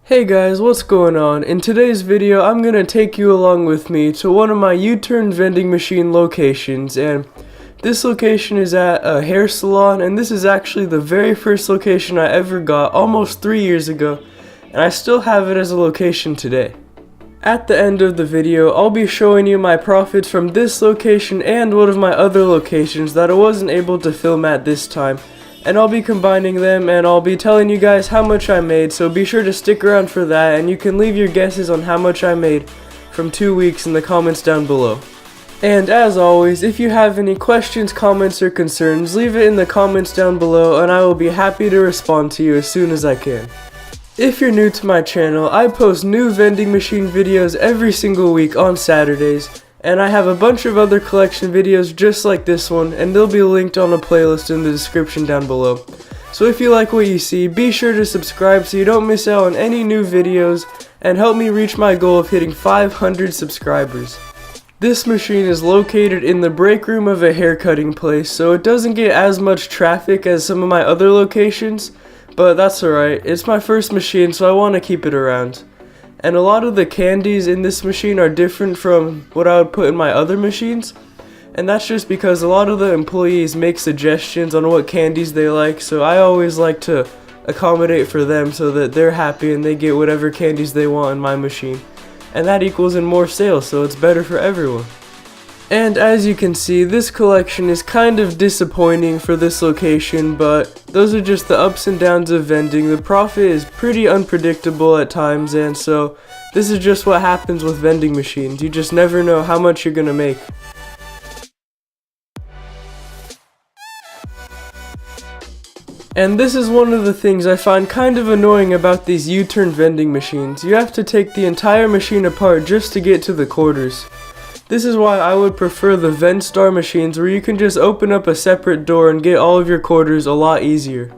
Hey guys, what's going on? In today's video, I'm gonna take you along with me to one of my U-turn vending machine locations, and this location is at a hair salon, and this is actually the very first location I ever got almost 3 years ago, and I still have it as a location today. At the end of the video, I'll be showing you my profits from this location and one of my other locations that I wasn't able to film at this time. And I'll be combining them, and I'll be telling you guys how much I made, so be sure to stick around for that, and you can leave your guesses on how much I made from 2 weeks in the comments down below. And as always, if you have any questions, comments, or concerns, leave it in the comments down below, and I will be happy to respond to you as soon as I can. If you're new to my channel, I post new vending machine videos every single week on Saturdays, and I have a bunch of other collection videos just like this one, and they'll be linked on a playlist in the description down below. So if you like what you see, be sure to subscribe so you don't miss out on any new videos, and help me reach my goal of hitting 500 subscribers. This machine is located in the break room of a haircutting place, so it doesn't get as much traffic as some of my other locations, but that's alright. It's my first machine, so I want to keep it around. And a lot of the candies in this machine are different from what I would put in my other machines. And that's just because a lot of the employees make suggestions on what candies they like, so I always like to accommodate for them so that they're happy and they get whatever candies they want in my machine. And that equals in more sales, so it's better for everyone. And as you can see, this collection is kind of disappointing for this location, but those are just the ups and downs of vending. The profit is pretty unpredictable at times, and so this is just what happens with vending machines. You just never know how much you're gonna make. And this is one of the things I find kind of annoying about these U-turn vending machines. You have to take the entire machine apart just to get to the quarters. This is why I would prefer the Vendstar machines, where you can just open up a separate door and get all of your quarters a lot easier.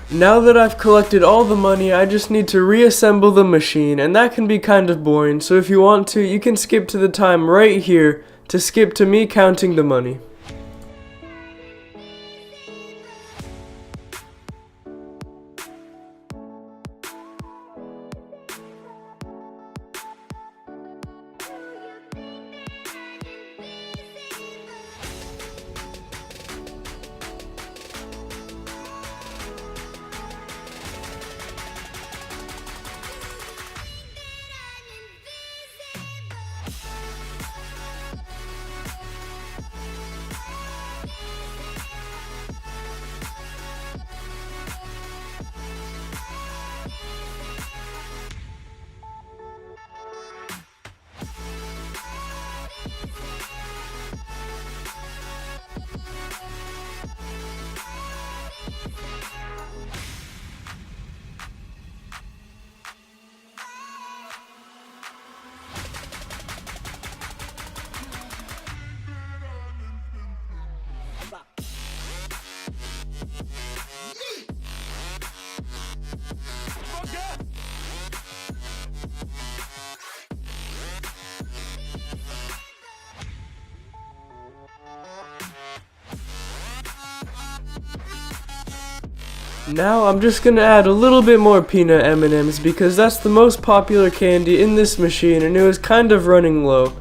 Now that I've collected all the money, I just need to reassemble the machine, and that can be kind of boring, so if you want to, you can skip to the time right here to skip to me counting the money. Now I'm just gonna add a little bit more peanut M&Ms because that's the most popular candy in this machine and it was kind of running low.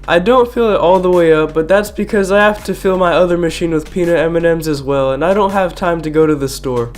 I don't fill it all the way up, but that's because I have to fill my other machine with peanut M&Ms as well and I don't have time to go to the store.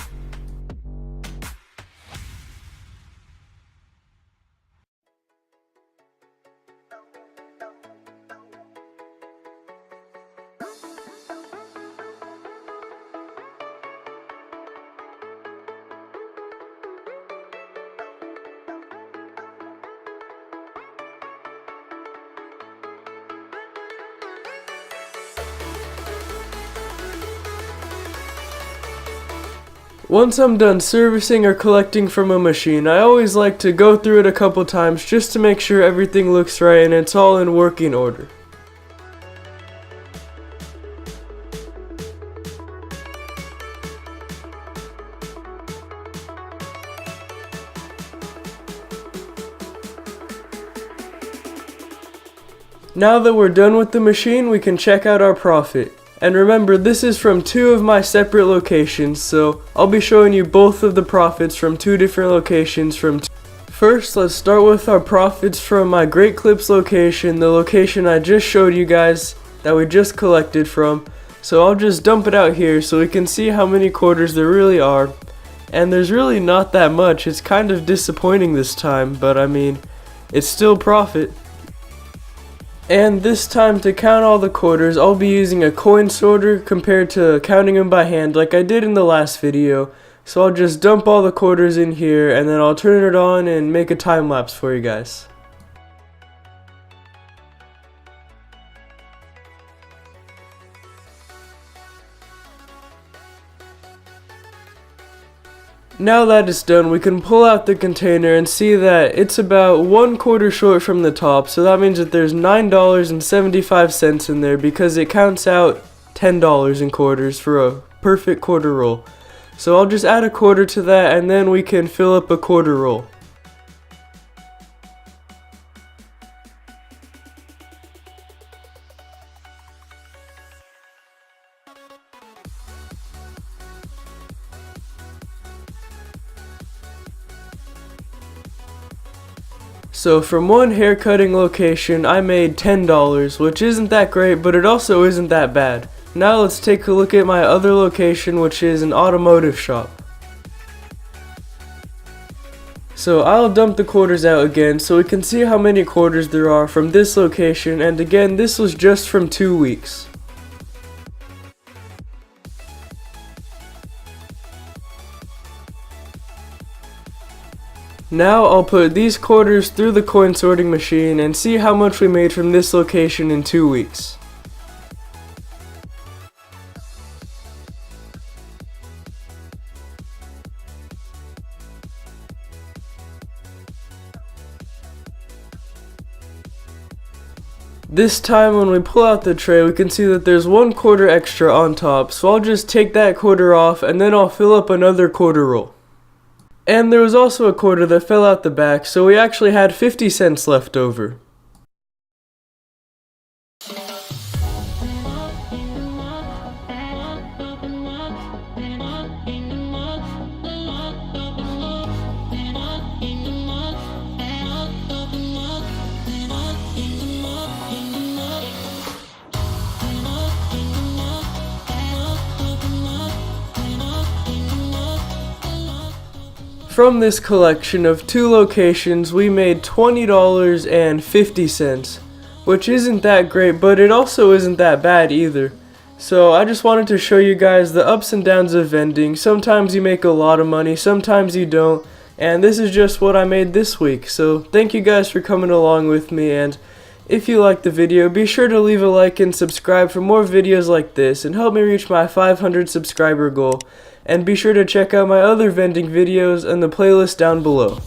Once I'm done servicing or collecting from a machine, I always like to go through it a couple times just to make sure everything looks right and it's all in working order. Now that we're done with the machine, we can check out our profit. And remember, this is from 2 of my separate locations, so I'll be showing you both of the profits from 2 different locations First, let's start with our profits from my Great Clips location, the location I just showed you guys that we just collected from. So I'll just dump it out here so we can see how many quarters there really are. And there's really not that much. It's kind of disappointing this time, but I mean, it's still profit. And this time, to count all the quarters, I'll be using a coin sorter compared to counting them by hand like I did in the last video. So I'll just dump all the quarters in here and then I'll turn it on and make a time lapse for you guys. Now that it's done, we can pull out the container and see that it's about 1 quarter short from the top, so that means that there's $9.75 in there because it counts out $10 in quarters for a perfect quarter roll. So I'll just add a quarter to that and then we can fill up a quarter roll. So from one haircutting location, I made $10, which isn't that great, but it also isn't that bad. Now let's take a look at my other location, which is an automotive shop. So I'll dump the quarters out again so we can see how many quarters there are from this location, and again, this was just from 2 weeks. Now I'll put these quarters through the coin sorting machine and see how much we made from this location in 2 weeks. This time when we pull out the tray, we can see that there's 1 quarter extra on top, so I'll just take that quarter off and then I'll fill up another quarter roll. And there was also a quarter that fell out the back, so we actually had 50 cents left over. From this collection of 2 locations, we made $20.50, which isn't that great, but it also isn't that bad either. So I just wanted to show you guys the ups and downs of vending. Sometimes you make a lot of money, sometimes you don't, and this is just what I made this week. So thank you guys for coming along with me, and if you liked the video, be sure to leave a like and subscribe for more videos like this and help me reach my 500 subscriber goal. And be sure to check out my other vending videos in the playlist down below.